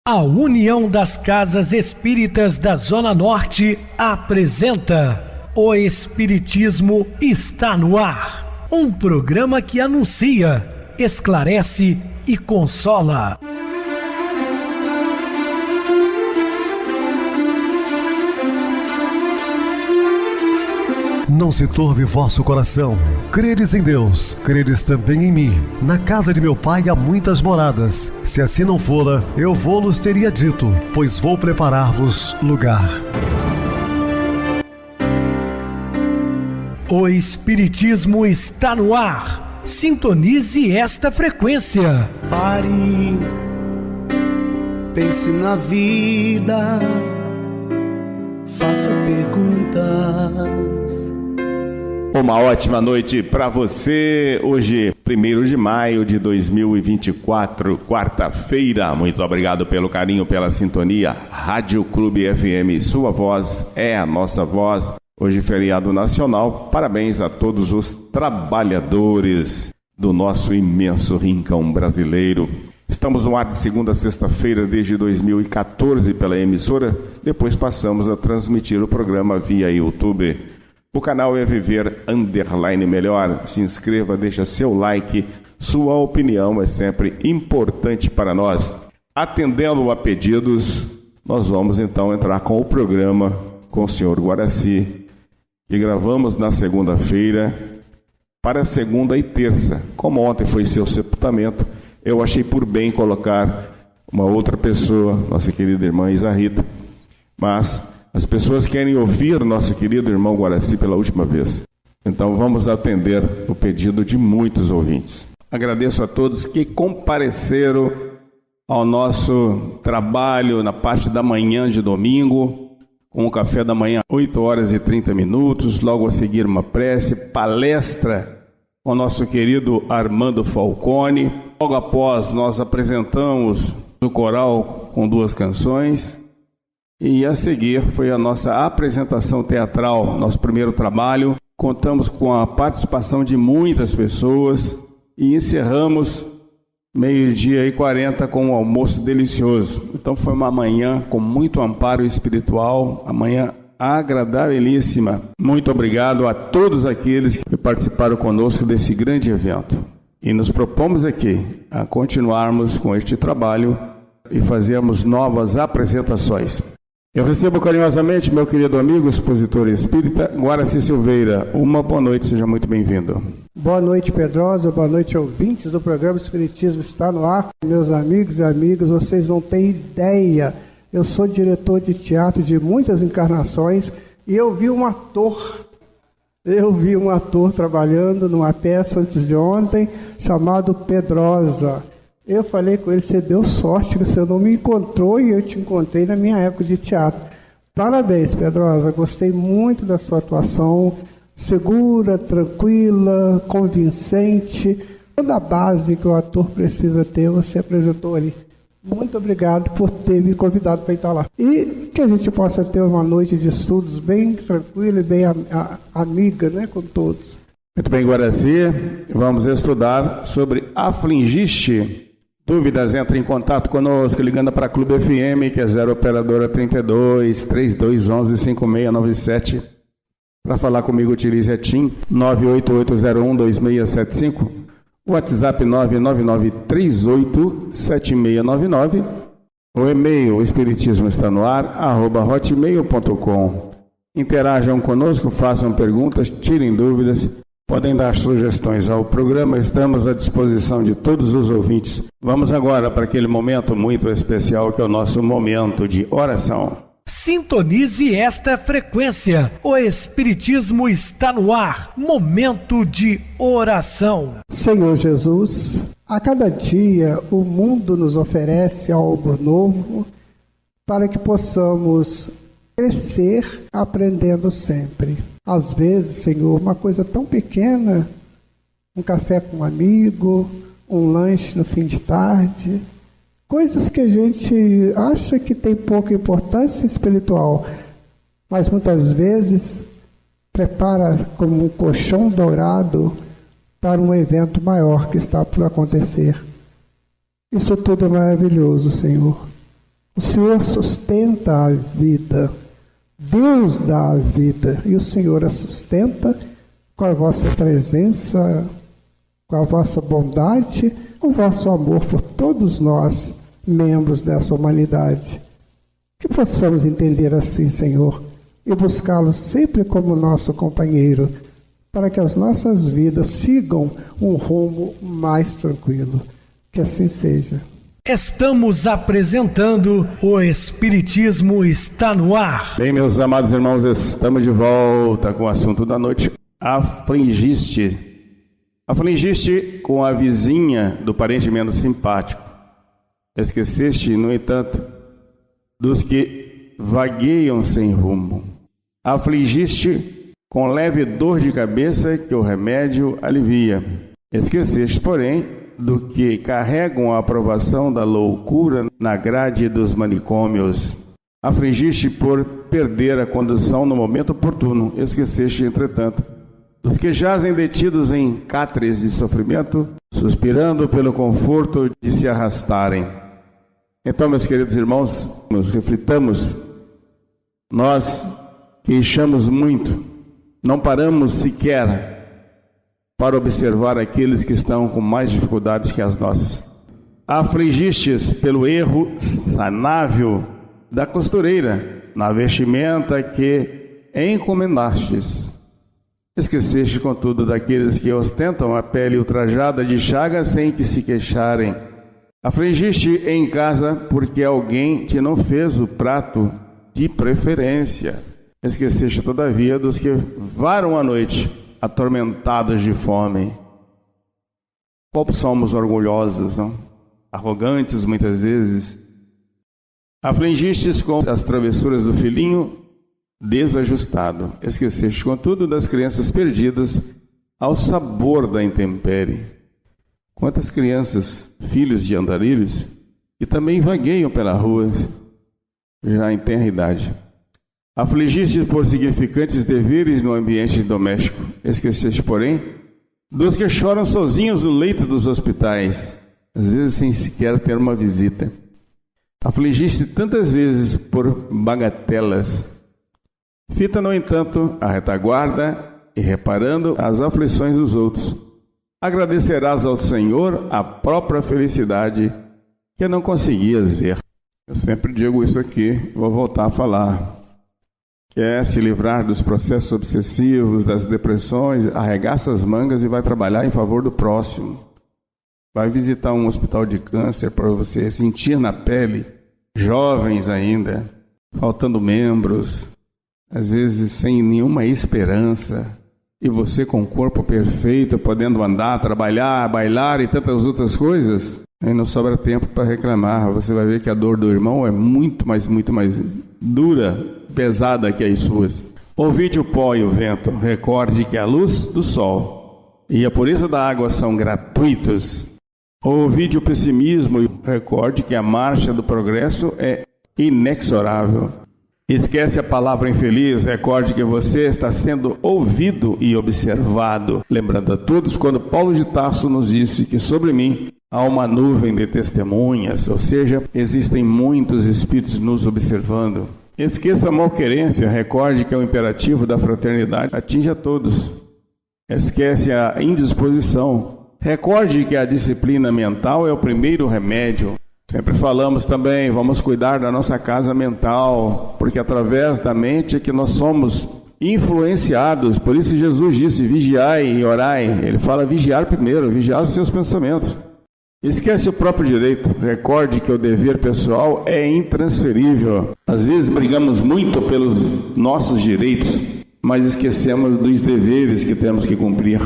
A União das Casas Espíritas da Zona Norte apresenta O Espiritismo está no ar. Um programa que anuncia, esclarece e consola. Não se turve vosso coração. Credes em Deus, credes também em mim. Na casa de meu pai há muitas moradas. Se assim não fora, eu vou-los teria dito, pois vou preparar-vos lugar. O Espiritismo está no ar. Sintonize esta frequência. Pare, pense na vida, faça perguntas. Uma ótima noite para você. Hoje, 1º de maio de 2024, quarta-feira. Muito obrigado pelo carinho, pela sintonia. Rádio Clube FM, sua voz é a nossa voz. Hoje, feriado nacional. Parabéns a todos os trabalhadores do nosso imenso rincão brasileiro. Estamos no ar de segunda a sexta-feira desde 2014 pela emissora. Depois passamos a transmitir o programa via YouTube. O canal é Viver _ Melhor. Se inscreva, deixa seu like. Sua opinião é sempre importante para nós. Atendendo a pedidos, nós vamos então entrar com o programa com o senhor Guaraci, que gravamos na segunda-feira para segunda e terça. Como ontem foi seu sepultamento, eu achei por bem colocar uma outra pessoa, nossa querida irmã Isa Rita, mas as pessoas querem ouvir nosso querido irmão Guaraci pela última vez. Então vamos atender o pedido de muitos ouvintes. Agradeço a todos que compareceram ao nosso trabalho na parte da manhã de domingo, com o café da manhã, 8h30, logo a seguir uma prece, palestra com o nosso querido Armando Falcone. Logo após nós apresentamos o coral com 2 canções. E a seguir foi a nossa apresentação teatral, nosso primeiro trabalho. Contamos com a participação de muitas pessoas e encerramos 12h40 com um almoço delicioso. Então foi uma manhã com muito amparo espiritual, uma manhã agradabilíssima. Muito obrigado a todos aqueles que participaram conosco desse grande evento. E nos propomos aqui a continuarmos com este trabalho e fazermos novas apresentações. Eu recebo carinhosamente meu querido amigo, expositor espírita, Guaraci Silveira. Uma boa noite, seja muito bem-vindo. Boa noite, Pedrosa, boa noite, ouvintes do programa Espiritismo está no ar. Meus amigos e amigas, vocês não têm ideia. Eu sou diretor de teatro de muitas encarnações e eu vi um ator trabalhando numa peça antes de ontem, chamado Pedrosa. Eu falei com ele, você deu sorte que você não me encontrou e eu te encontrei na minha época de teatro. Parabéns, Pedrosa, gostei muito da sua atuação, segura, tranquila, convincente. Toda a base que o ator precisa ter, você apresentou ali. Muito obrigado por ter me convidado para estar lá. E que a gente possa ter uma noite de estudos bem tranquila e bem amiga, né, com todos. Muito bem, Guaraci, vamos estudar sobre afligiste. Dúvidas, entre em contato conosco, ligando para a Clube FM, que é 0 operadora 32 3211 5697. Para falar comigo, utilize a TIM 98801 2675, WhatsApp 999387699, o e-mail espiritismo está no ar, @hotmail.com. Interajam conosco, façam perguntas, tirem dúvidas. Podem dar sugestões ao programa, estamos à disposição de todos os ouvintes. Vamos agora para aquele momento muito especial que é o nosso momento de oração. Sintonize esta frequência. O Espiritismo está no ar. Momento de oração. Senhor Jesus, a cada dia o mundo nos oferece algo novo para que possamos crescer aprendendo sempre. Às vezes, Senhor, uma coisa tão pequena, um café com um amigo, um lanche no fim de tarde, coisas que a gente acha que tem pouca importância espiritual, mas muitas vezes prepara como um colchão dourado para um evento maior que está por acontecer. Isso tudo é maravilhoso, Senhor. O Senhor sustenta a vida. Deus dá a vida e o Senhor a sustenta com a vossa presença, com a vossa bondade, com o vosso amor por todos nós, membros dessa humanidade. Que possamos entender assim, Senhor, e buscá-lo sempre como nosso companheiro, para que as nossas vidas sigam um rumo mais tranquilo. Que assim seja. Estamos apresentando o Espiritismo Está no Ar. Bem, meus amados irmãos, estamos de volta com o assunto da noite. Afligiste com a vizinha do parente menos simpático. Esqueceste, no entanto, dos que vagueiam sem rumo. Afligiste com leve dor de cabeça que o remédio alivia. Esqueceste, porém, do que carregam a aprovação da loucura na grade dos manicômios. Afligiste por perder a condução no momento oportuno. Esqueceste, entretanto, dos que jazem detidos em cátares de sofrimento, suspirando pelo conforto de se arrastarem. Então, meus queridos irmãos, nos reflitamos. Nós queixamos muito, não paramos sequer para observar aqueles que estão com mais dificuldades que as nossas. Afligistes pelo erro sanável da costureira na vestimenta que encomendastes. Esqueceste, contudo, daqueles que ostentam a pele ultrajada de chagas sem que se queixarem. Afligiste em casa porque alguém te não fez o prato de preferência. Esqueceste, todavia, dos que varam a noite atormentados de fome. Como somos orgulhosos, não? Arrogantes muitas vezes. Afligistes com as travessuras do filhinho desajustado. Esqueceste, contudo, das crianças perdidas ao sabor da intempérie. Quantas crianças, filhos de andarilhos, que também vagueiam pela rua, já em tenra idade. Afligiste por significantes deveres no ambiente doméstico. Esqueceste, porém, dos que choram sozinhos no leito dos hospitais, às vezes sem sequer ter uma visita. Afligiste tantas vezes por bagatelas. Fita, no entanto, a retaguarda e reparando as aflições dos outros. Agradecerás ao Senhor a própria felicidade que não conseguias ver. Eu sempre digo isso aqui, vou voltar a falar. Quer se livrar dos processos obsessivos, das depressões, arregaça as mangas e vai trabalhar em favor do próximo. Vai visitar um hospital de câncer para você sentir na pele, jovens ainda, faltando membros, às vezes sem nenhuma esperança, e você com o corpo perfeito, podendo andar, trabalhar, bailar e tantas outras coisas, aí não sobra tempo para reclamar. Você vai ver que a dor do irmão é muito mais dura, pesada que as suas. Ouvide o pó e o vento, recorde que a luz do sol e a pureza da água são gratuitos. Ouvide o pessimismo e recorde que a marcha do progresso é inexorável. Esquece a palavra infeliz, recorde que você está sendo ouvido e observado. Lembrando a todos quando Paulo de Tarso nos disse que sobre mim há uma nuvem de testemunhas, ou seja, existem muitos espíritos nos observando. Esqueça a malquerência, recorde que é o imperativo da fraternidade atinge a todos. Esquece a indisposição, recorde que a disciplina mental é o primeiro remédio. Sempre falamos também, vamos cuidar da nossa casa mental, porque através da mente é que nós somos influenciados. Por isso Jesus disse, vigiai e orai. Ele fala vigiar primeiro, vigiar os seus pensamentos. Esquece o próprio direito, recorde que o dever pessoal é intransferível. Às vezes brigamos muito pelos nossos direitos, mas esquecemos dos deveres que temos que cumprir.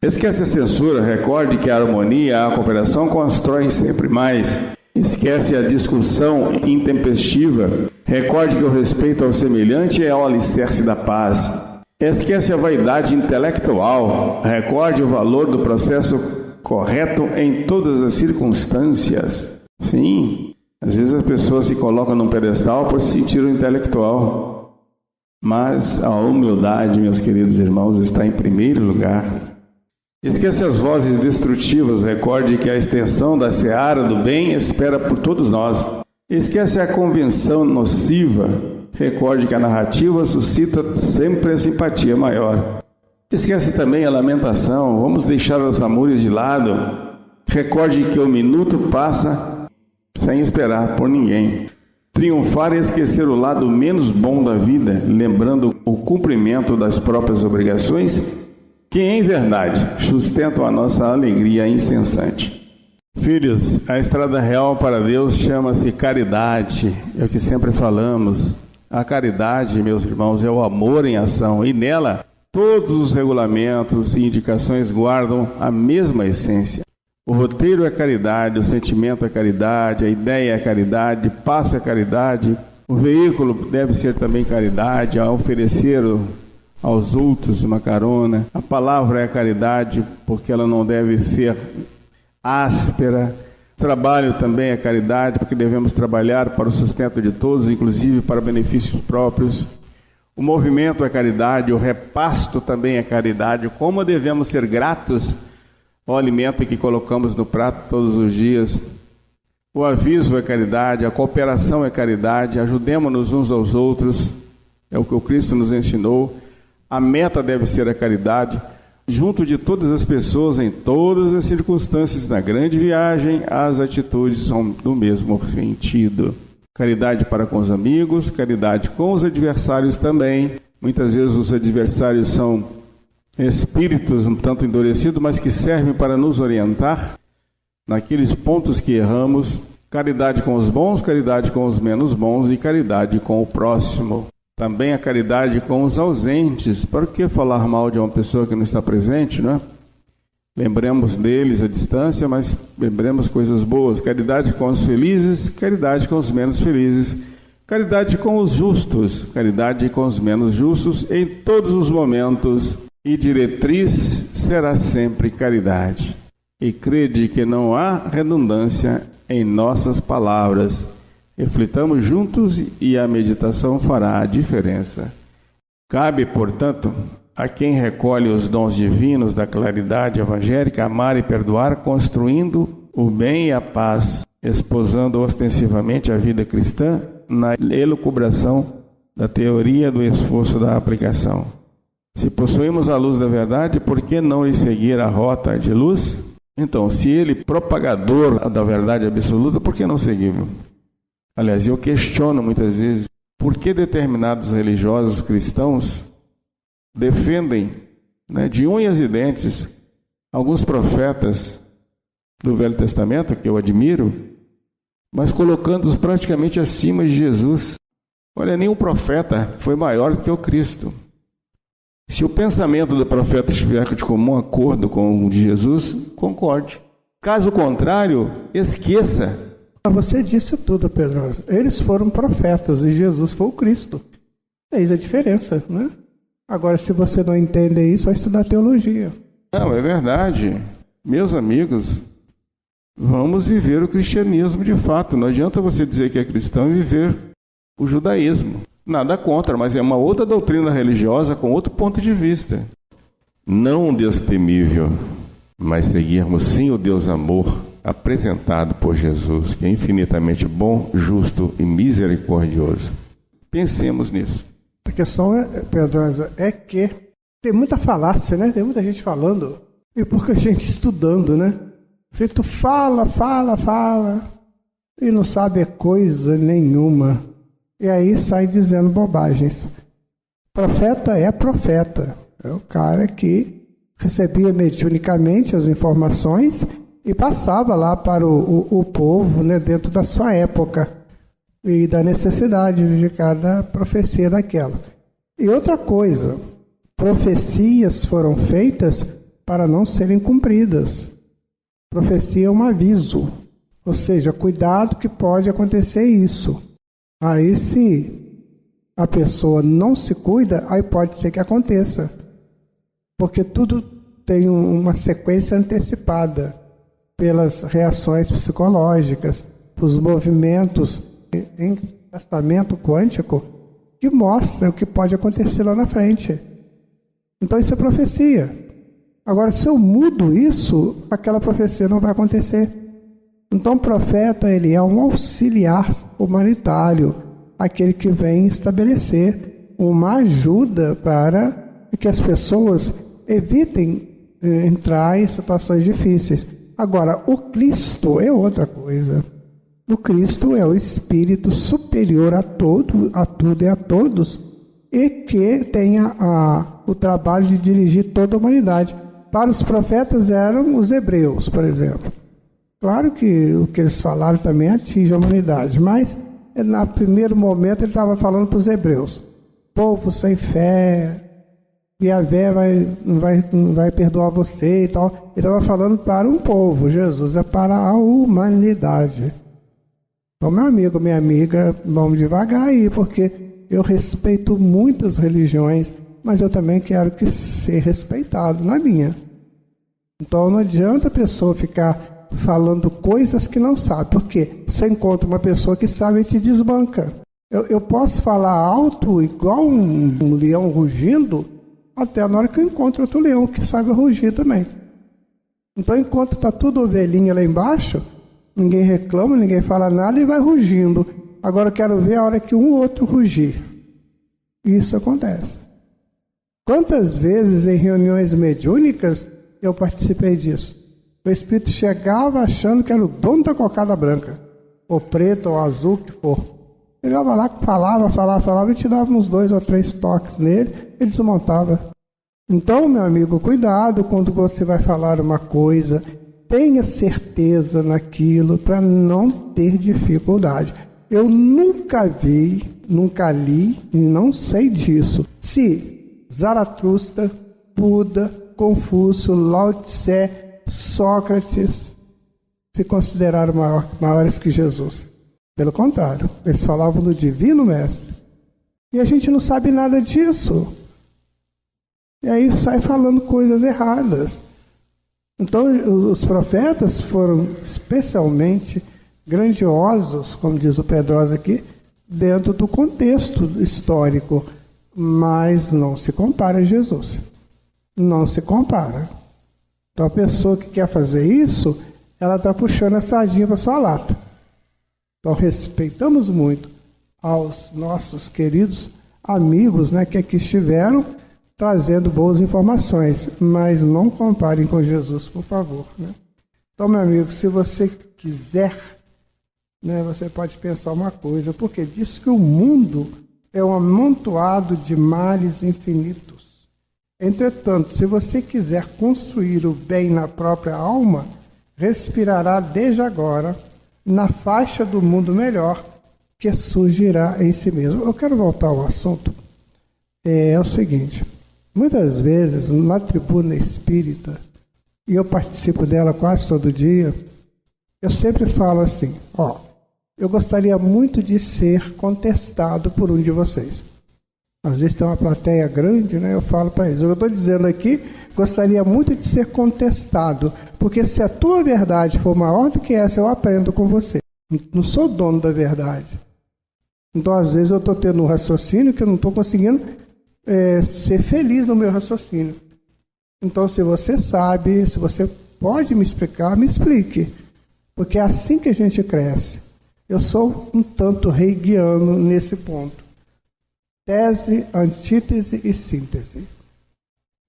Esquece a censura, recorde que a harmonia e a cooperação constroem sempre mais. Esquece a discussão intempestiva, recorde que o respeito ao semelhante é o alicerce da paz. Esquece a vaidade intelectual, recorde o valor do processo correto em todas as circunstâncias. Sim, às vezes as pessoas se colocam num pedestal por se sentir um intelectual, mas a humildade, meus queridos irmãos, está em primeiro lugar. Esquece as vozes destrutivas, recorde que a extensão da seara do bem espera por todos nós. Esquece a convenção nociva. Recorde que a narrativa suscita sempre a simpatia maior. Esquece também a lamentação. Vamos deixar os amores de lado. Recorde que o minuto passa sem esperar por ninguém. Triunfar é esquecer o lado menos bom da vida, lembrando o cumprimento das próprias obrigações, que em verdade sustentam a nossa alegria incessante. Filhos, a estrada real para Deus chama-se caridade, é o que sempre falamos. A caridade, meus irmãos, é o amor em ação, e nela todos os regulamentos e indicações guardam a mesma essência. O roteiro é caridade, o sentimento é caridade, a ideia é caridade, o passo é caridade, o veículo deve ser também caridade, a oferecer aos outros uma carona. A palavra é caridade, porque ela não deve ser áspera. O trabalho também é caridade, porque devemos trabalhar para o sustento de todos, inclusive para benefícios próprios. O movimento é caridade, o repasto também é caridade. Como devemos ser gratos ao alimento que colocamos no prato todos os dias. O aviso é caridade, a cooperação é caridade, ajudemos-nos uns aos outros, é o que o Cristo nos ensinou. A meta deve ser a caridade, junto de todas as pessoas, em todas as circunstâncias. Na grande viagem, as atitudes são do mesmo sentido. Caridade para com os amigos, caridade com os adversários também. Muitas vezes os adversários são espíritos um tanto endurecidos, mas que servem para nos orientar naqueles pontos que erramos. Caridade com os bons, caridade com os menos bons e caridade com o próximo. Também a caridade com os ausentes. Para que falar mal de uma pessoa que não está presente, não é? Lembremos deles à distância, mas lembremos coisas boas. Caridade com os felizes, caridade com os menos felizes. Caridade com os justos, caridade com os menos justos em todos os momentos. E diretriz será sempre caridade. E crede que não há redundância em nossas palavras. Reflitamos juntos e a meditação fará a diferença. Cabe, portanto, a quem recolhe os dons divinos da claridade evangélica amar e perdoar, construindo o bem e a paz, esposando ostensivamente a vida cristã na elucubração da teoria do esforço da aplicação. Se possuímos a luz da verdade, por que não lhe seguir a rota de luz? Então, se ele propagador da verdade absoluta, por que não segui-lo? Aliás, eu questiono muitas vezes por que determinados religiosos cristãos defendem, de unhas e dentes, alguns profetas do Velho Testamento, que eu admiro, mas colocando-os praticamente acima de Jesus. Olha, nenhum profeta foi maior do que o Cristo. Se o pensamento do profeta estiver de comum acordo com o de Jesus, concorde. Caso contrário, esqueça. Você disse tudo, Pedroso. Eles foram profetas e Jesus foi o Cristo. Eis a diferença, né? Agora, se você não entende isso, vai estudar teologia. Não, é verdade. Meus amigos, vamos viver o cristianismo de fato. Não adianta você dizer que é cristão e viver o judaísmo. Nada contra, mas é uma outra doutrina religiosa com outro ponto de vista. Não um Deus temível, mas seguirmos sim o Deus amor apresentado por Jesus, que é infinitamente bom, justo e misericordioso. Pensemos nisso. A questão, Pedrosa, é que tem muita falácia, né? Tem muita gente falando e pouca gente estudando, né? Você fala e não sabe coisa nenhuma. E aí sai dizendo bobagens. Profeta é profeta. É o cara que recebia mediunicamente as informações e passava lá para o povo, né, dentro da sua época e da necessidade de cada profecia daquela. E outra coisa, profecias foram feitas para não serem cumpridas. Profecia é um aviso, ou seja, cuidado que pode acontecer isso. Aí se a pessoa não se cuida, aí pode ser que aconteça. Porque tudo tem uma sequência antecipada pelas reações psicológicas, os movimentos em testamento quântico que mostram o que pode acontecer lá na frente. Então isso é profecia. Agora, se eu mudo isso, aquela profecia não vai acontecer. Então o profeta, ele é um auxiliar humanitário, aquele que vem estabelecer uma ajuda para que as pessoas evitem entrar em situações difíceis. Agora, o Cristo é outra coisa. O Cristo é o Espírito superior a tudo e a todos, e que tem o trabalho de dirigir toda a humanidade. Para os profetas eram os hebreus, por exemplo. Claro que o que eles falaram também atinge a humanidade, mas no primeiro momento ele estava falando para os hebreus. Povo sem fé, Yahvé não vai perdoar você e tal. Ele estava falando para um povo, Jesus é para a humanidade. Então, meu amigo, minha amiga, vamos devagar aí, porque eu respeito muitas religiões, mas eu também quero ser respeitado na minha. Então não adianta a pessoa ficar falando coisas que não sabe, porque você encontra uma pessoa que sabe e te desbanca. Eu posso falar alto igual um leão rugindo, até na hora que eu encontro outro leão que sabe rugir também. Então, enquanto está tudo ovelhinha lá embaixo, ninguém reclama, ninguém fala nada e vai rugindo. Agora eu quero ver a hora que um ou outro rugir. Isso acontece. Quantas vezes em reuniões mediúnicas eu participei disso? O espírito chegava achando que era o dono da cocada branca, ou preto, ou azul, o que for. Chegava lá, falava, e te dava uns 2 ou 3 toques nele, ele desmontava. Então, meu amigo, cuidado quando você vai falar uma coisa, tenha certeza naquilo para não ter dificuldade. Eu nunca vi, nunca li e não sei disso. Se Zaratustra, Buda, Confúcio, Lao Tse, Sócrates se consideraram maiores que Jesus. Pelo contrário, eles falavam do Divino Mestre. E a gente não sabe nada disso. E aí sai falando coisas erradas. Então, os profetas foram especialmente grandiosos, como diz o Pedrosa aqui, dentro do contexto histórico. Mas não se compara a Jesus. Não se compara. Então, a pessoa que quer fazer isso, ela está puxando a sardinha para sua lata. Então, respeitamos muito aos nossos queridos amigos, né, que aqui estiveram trazendo boas informações, mas não comparem com Jesus, por favor. Né? Então, meu amigo, se você quiser, né, você pode pensar uma coisa, porque diz que o mundo é um amontoado de males infinitos. Entretanto, se você quiser construir o bem na própria alma, respirará desde agora na faixa do mundo melhor que surgirá em si mesmo. Eu quero voltar ao assunto. É o seguinte, muitas vezes na tribuna espírita, e eu participo dela quase todo dia, eu sempre falo assim, eu gostaria muito de ser contestado por um de vocês. Às vezes tem uma plateia grande, né? Eu falo para eles, eu estou dizendo aqui, gostaria muito de ser contestado, porque se a tua verdade for maior do que essa, eu aprendo com você. Não sou dono da verdade. Então, às vezes, eu estou tendo um raciocínio que eu não estou conseguindo ser feliz no meu raciocínio. Então, se você sabe, se você pode me explicar, me explique. Porque é assim que a gente cresce. Eu sou um tanto heigiano nesse ponto. Tese, antítese e síntese.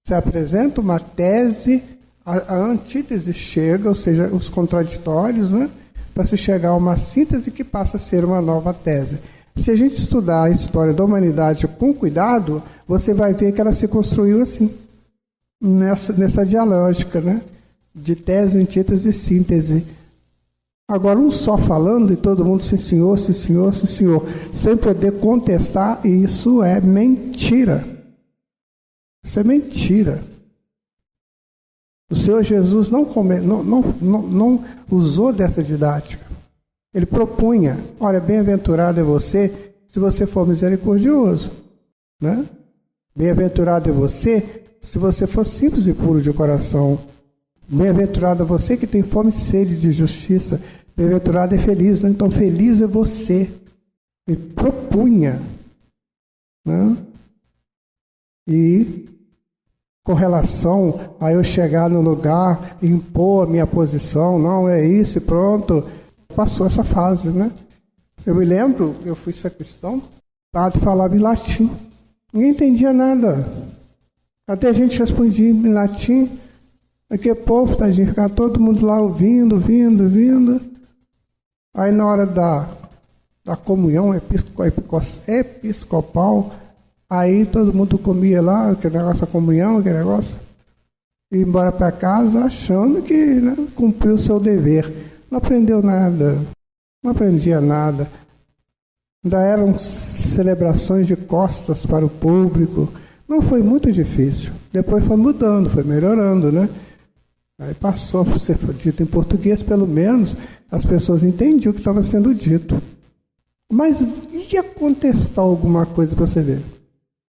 Se apresenta uma tese, a antítese chega, ou seja, os contraditórios, né, para se chegar a uma síntese que passa a ser uma nova tese. Se a gente estudar a história da humanidade com cuidado, você vai ver que ela se construiu assim, nessa dialógica, né, de tese, antítese e síntese. Agora, um só falando e todo mundo, sim senhor, sim senhor, sim senhor, sem poder contestar, isso é mentira. Isso é mentira. O Senhor Jesus não usou dessa didática. Ele propunha, olha, bem-aventurado é você se você for misericordioso. Né? Bem-aventurado é você se você for simples e puro de coração. Bem-aventurado é você que tem fome e sede de justiça. Bem-aventurado é feliz, né? Então feliz é você. Ele propunha. Né? E com relação a eu chegar no lugar e impor a minha posição, não é isso e pronto, passou essa fase, né? Eu me lembro, eu fui sacristão, o padre falava em latim. Ninguém entendia nada. Até a gente respondia em latim. Aquele povo, tadinho, ficava todo mundo lá ouvindo. Aí na hora da comunhão episcopal, aí todo mundo comia lá, aquele negócio da comunhão, aquele negócio, e ia embora para casa achando que, né, cumpriu o seu dever. Não aprendeu nada, não aprendia nada. Ainda eram celebrações de costas para o público. Não foi muito difícil. Depois foi mudando, foi melhorando, né? Aí passou a ser dito em português, pelo menos as pessoas entendiam o que estava sendo dito. Mas ia contestar alguma coisa para você ver?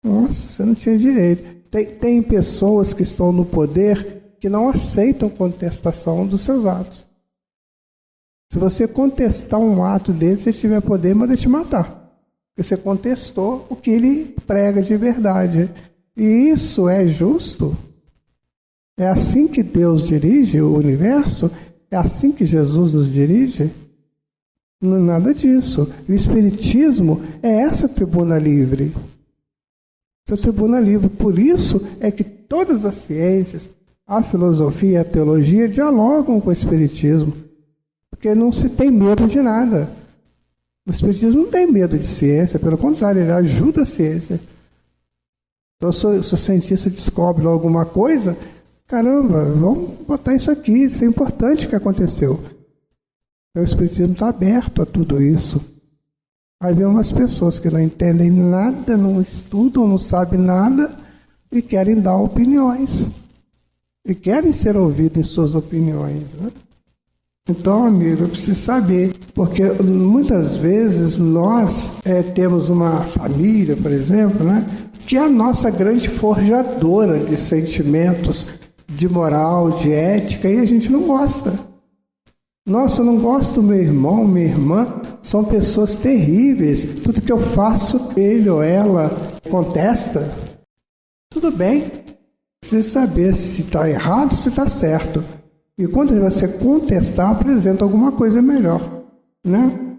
Nossa, você não tinha direito. Tem pessoas que estão no poder que não aceitam contestação dos seus atos. Se você contestar um ato dele, se tiver poder, manda te matar. Porque você contestou o que ele prega de verdade. E isso é justo? É assim que Deus dirige o universo? É assim que Jesus nos dirige? Não é nada disso. O Espiritismo é essa tribuna livre. Essa tribuna livre. Por isso é que todas as ciências, a filosofia e a teologia dialogam com o Espiritismo. Porque não se tem medo de nada. O Espiritismo não tem medo de ciência, pelo contrário, ele ajuda a ciência. Então, se o cientista descobre alguma coisa, caramba, vamos botar isso aqui, isso é importante que aconteceu. O Espiritismo está aberto a tudo isso. Aí vem umas pessoas que não entendem nada, não estudam, não sabem nada e querem dar opiniões. E querem ser ouvidos em suas opiniões, né? Então, amigo, eu preciso saber, porque muitas vezes nós temos uma família, por exemplo, né, que é a nossa grande forjadora de sentimentos, de moral, de ética, e a gente não gosta. Nossa, eu não gosto do meu irmão, minha irmã, são pessoas terríveis. Tudo que eu faço, ele ou ela contesta. Tudo bem, precisa saber se está errado ou se está certo. E quando você contestar, apresenta alguma coisa melhor, né?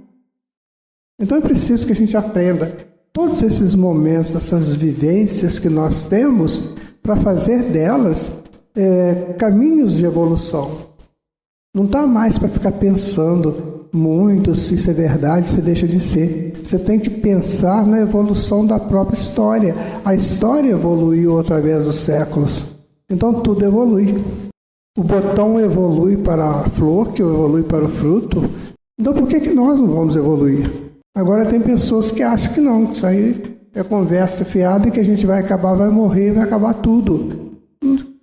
Então é preciso que a gente aprenda todos esses momentos, essas vivências que nós temos, para fazer delas caminhos de evolução. Não está mais para ficar pensando muito se isso é verdade, se deixa de ser. Você tem que pensar na evolução da própria história. A história evoluiu através dos séculos. Então tudo evolui. O botão evolui para a flor, que evolui para o fruto. Então por que nós não vamos evoluir? Agora tem pessoas que acham que não, que isso aí é conversa fiada e que a gente vai acabar, vai morrer, vai acabar tudo.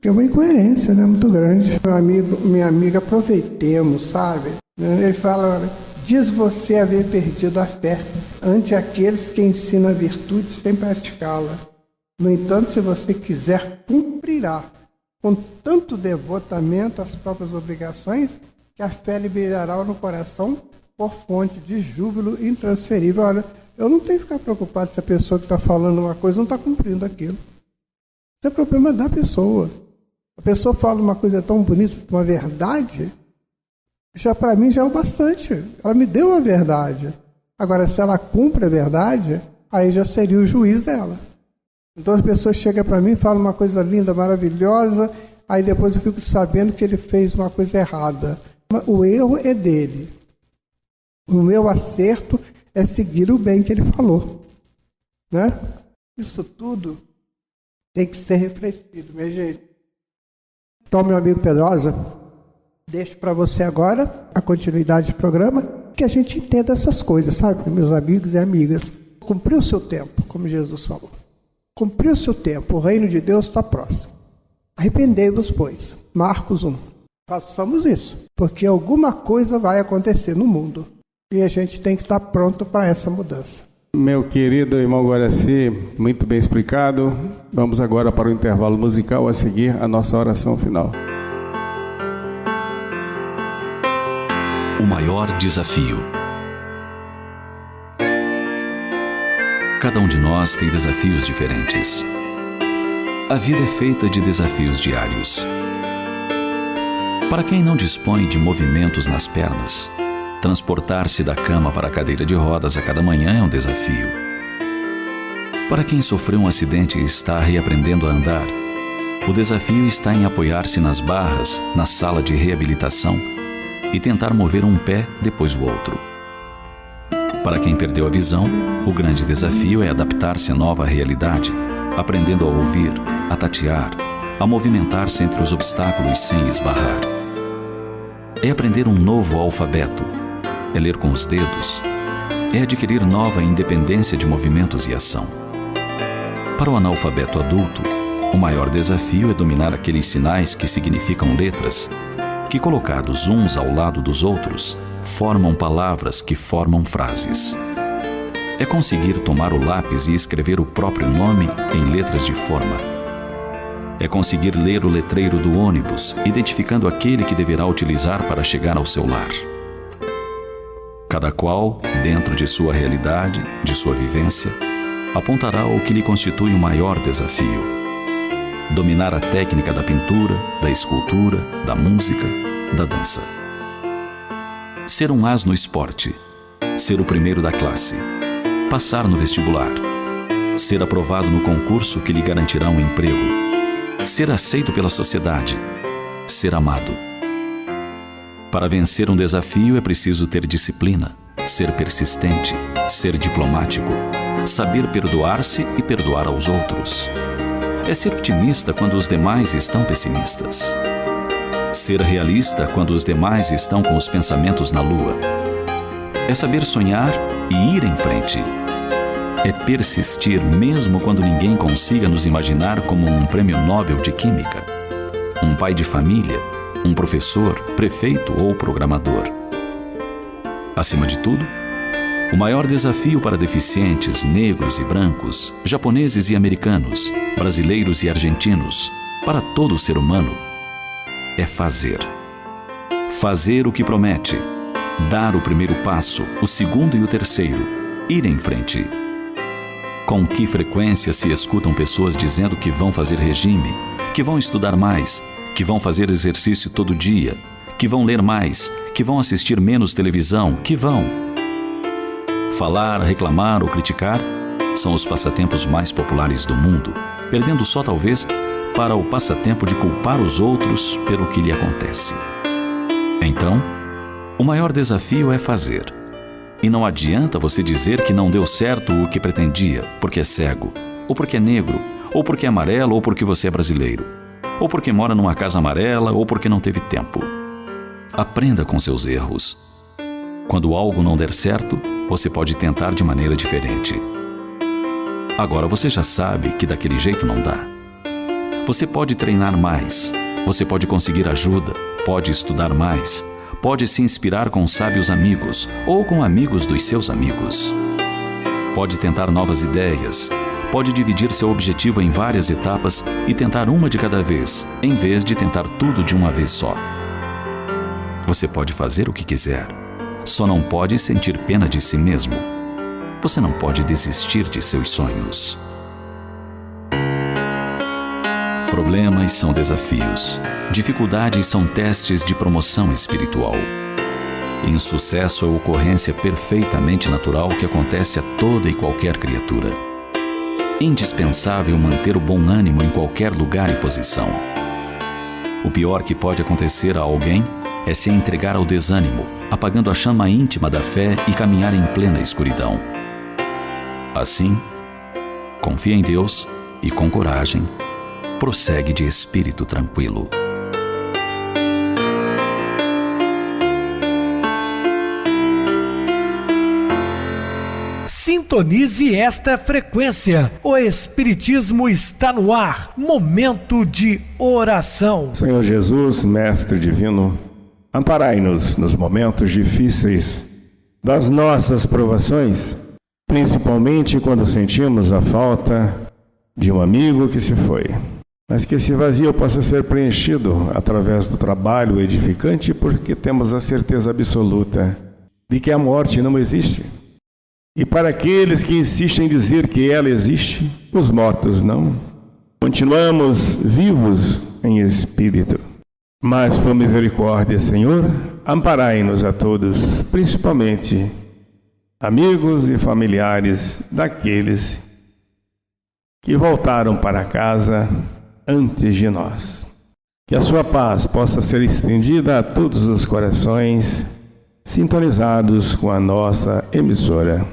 Que é uma incoerência, né, muito grande. Meu amigo, minha amiga, aproveitemos, sabe? Ele fala, diz você haver perdido a fé ante aqueles que ensinam a virtude sem praticá-la. No entanto, se você quiser, cumprirá com tanto devotamento as próprias obrigações, que a fé liberará no coração por fonte de júbilo intransferível. Olha, eu não tenho que ficar preocupado se a pessoa que está falando uma coisa não está cumprindo aquilo. Isso é problema da pessoa. A pessoa fala uma coisa tão bonita, uma verdade, já para mim já é o bastante. Ela me deu a verdade. Agora, se ela cumpre a verdade, aí já seria o juiz dela. Então as pessoas chegam para mim e falam uma coisa linda, maravilhosa, aí depois eu fico sabendo que ele fez uma coisa errada. O erro é dele. O meu acerto é seguir o bem que ele falou, né? Isso tudo tem que ser refletido, minha gente. Então, meu amigo Pedrosa, deixo para você agora a continuidade do programa, que a gente entenda essas coisas, sabe, meus amigos e amigas. Cumpriu o seu tempo, como Jesus falou. Cumpriu o seu tempo, o reino de Deus está próximo. Arrependei-vos, pois. Marcos 1. Façamos isso, porque alguma coisa vai acontecer no mundo. E a gente tem que estar pronto para essa mudança. Meu querido irmão Guaraci, muito bem explicado. Vamos agora para o intervalo musical, a seguir a nossa oração final. O maior desafio. Cada um de nós tem desafios diferentes. A vida é feita de desafios diários. Para quem não dispõe de movimentos nas pernas, Transportar-se da cama para a cadeira de rodas a cada manhã é um desafio. Para quem sofreu um acidente e está reaprendendo a andar, o desafio está em apoiar-se nas barras, na sala de reabilitação e tentar mover um pé depois o outro. Para quem perdeu a visão, o grande desafio é adaptar-se à nova realidade, aprendendo a ouvir, a tatear, a movimentar-se entre os obstáculos sem esbarrar. É aprender um novo alfabeto, é ler com os dedos, é adquirir nova independência de movimentos e ação. Para o analfabeto adulto, o maior desafio é dominar aqueles sinais que significam letras, que colocados uns ao lado dos outros, formam palavras que formam frases. É conseguir tomar o lápis e escrever o próprio nome em letras de forma. É conseguir ler o letreiro do ônibus, identificando aquele que deverá utilizar para chegar ao seu lar. Cada qual, dentro de sua realidade, de sua vivência, apontará o que lhe constitui o maior desafio: dominar a técnica da pintura, da escultura, da música, da dança. Ser um as no esporte, ser o primeiro da classe, passar no vestibular, ser aprovado no concurso que lhe garantirá um emprego, ser aceito pela sociedade, ser amado. Para vencer um desafio é preciso ter disciplina, ser persistente, ser diplomático, saber perdoar-se e perdoar aos outros. É ser otimista quando os demais estão pessimistas. Ser realista quando os demais estão com os pensamentos na lua. É saber sonhar e ir em frente. É persistir mesmo quando ninguém consiga nos imaginar como um prêmio Nobel de Química, um pai de família, um professor, prefeito ou programador. Acima de tudo, o maior desafio para deficientes, negros e brancos, japoneses e americanos, brasileiros e argentinos, para todo ser humano, é fazer. Fazer o que promete, dar o primeiro passo, o segundo e o terceiro, ir em frente. Com que frequência se escutam pessoas dizendo que vão fazer regime, que vão estudar mais, que vão fazer exercício todo dia, que vão ler mais, que vão assistir menos televisão, que vão. Falar, reclamar ou criticar são os passatempos mais populares do mundo, perdendo só talvez para o passatempo de culpar os outros pelo que lhe acontece. Então, o maior desafio é fazer. E não adianta você dizer que não deu certo o que pretendia, porque é cego, ou porque é negro, ou porque é amarelo, ou porque você é brasileiro, ou porque mora numa casa amarela, ou porque não teve tempo. Aprenda com seus erros. Quando algo não der certo, você pode tentar de maneira diferente. Agora você já sabe que daquele jeito não dá. Você pode treinar mais, você pode conseguir ajuda, pode estudar mais, pode se inspirar com sábios amigos ou com amigos dos seus amigos. Pode tentar novas ideias, pode dividir seu objetivo em várias etapas e tentar uma de cada vez, em vez de tentar tudo de uma vez só. Você pode fazer o que quiser, só não pode sentir pena de si mesmo. Você não pode desistir de seus sonhos. Problemas são desafios. Dificuldades são testes de promoção espiritual. Insucesso é ocorrência perfeitamente natural que acontece a toda e qualquer criatura. Indispensável manter o bom ânimo em qualquer lugar e posição. O pior que pode acontecer a alguém é se entregar ao desânimo, apagando a chama íntima da fé e caminhar em plena escuridão. Assim, confia em Deus e, com coragem, prossegue de espírito tranquilo. Sintonize esta frequência. O Espiritismo está no ar. Momento de oração. Senhor Jesus, Mestre Divino, amparai-nos nos momentos difíceis das nossas provações, principalmente quando sentimos a falta de um amigo que se foi. Mas que esse vazio possa ser preenchido através do trabalho edificante, porque temos a certeza absoluta de que a morte não existe. E para aqueles que insistem em dizer que ela existe, os mortos não. Continuamos vivos em espírito. Mas por misericórdia, Senhor, amparai-nos a todos, principalmente amigos e familiares daqueles que voltaram para casa antes de nós. Que a sua paz possa ser estendida a todos os corações sintonizados com a nossa emissora.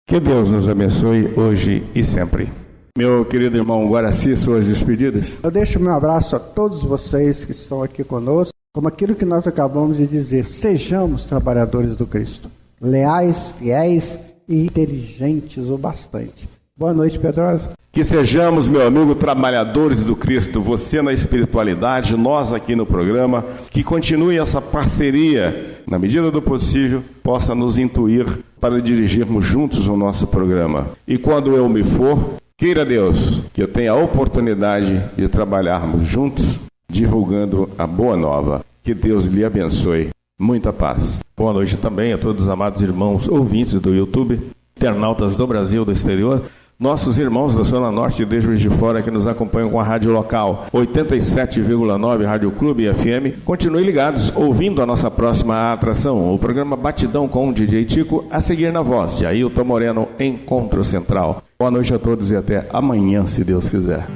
Que Deus nos abençoe hoje e sempre. Meu querido irmão Guaraci, suas despedidas. Eu deixo meu abraço a todos vocês que estão aqui conosco, como aquilo que nós acabamos de dizer: sejamos trabalhadores do Cristo, leais, fiéis e inteligentes o bastante. Boa noite, Pedrosa. Que sejamos, meu amigo, trabalhadores do Cristo, você na espiritualidade, nós aqui no programa, que continue essa parceria, na medida do possível, possa nos intuir para dirigirmos juntos o nosso programa. E quando eu me for, queira Deus que eu tenha a oportunidade de trabalharmos juntos, divulgando a boa nova. Que Deus lhe abençoe. Muita paz. Boa noite também a todos os amados irmãos ouvintes do YouTube, internautas do Brasil e do exterior, nossos irmãos da Zona Norte e de Juiz de Fora que nos acompanham com a rádio local 87,9 Rádio Clube FM. Continuem ligados, ouvindo a nossa próxima atração, o programa Batidão com o DJ Tico, a seguir na voz de Ailton Moreno, Encontro Central. Boa noite a todos e até amanhã, se Deus quiser.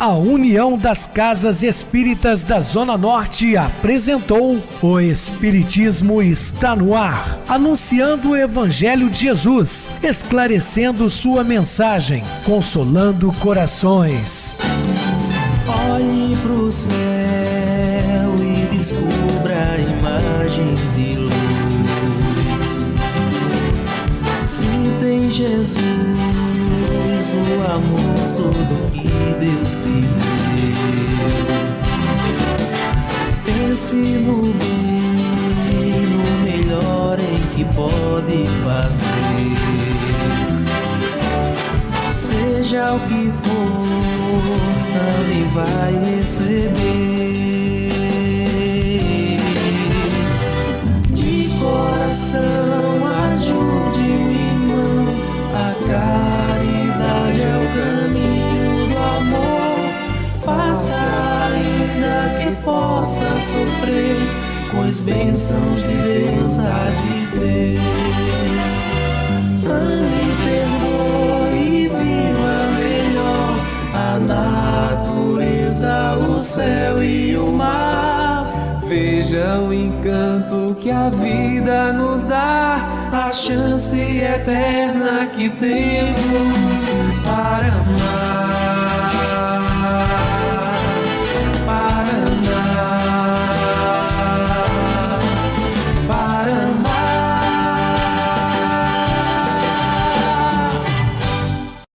A União das Casas Espíritas da Zona Norte apresentou O Espiritismo Está no Ar, anunciando o Evangelho de Jesus, esclarecendo sua mensagem, consolando corações. Olhe pro céu e descubra imagens de luz. Sinta em Jesus o amor todo que Deus te deu. Pense no bem, no melhor em que pode fazer. Seja o que for, também vai receber. De coração, ajude o irmão, a caridade é o caminho do amor. Faça ainda que possa sofrer, pois bênçãos de Deus há de ter. Ame, perdoe e viva melhor a natureza, o céu e o mar. Veja o encanto que a vida nos dá, a chance eterna que temos para amar.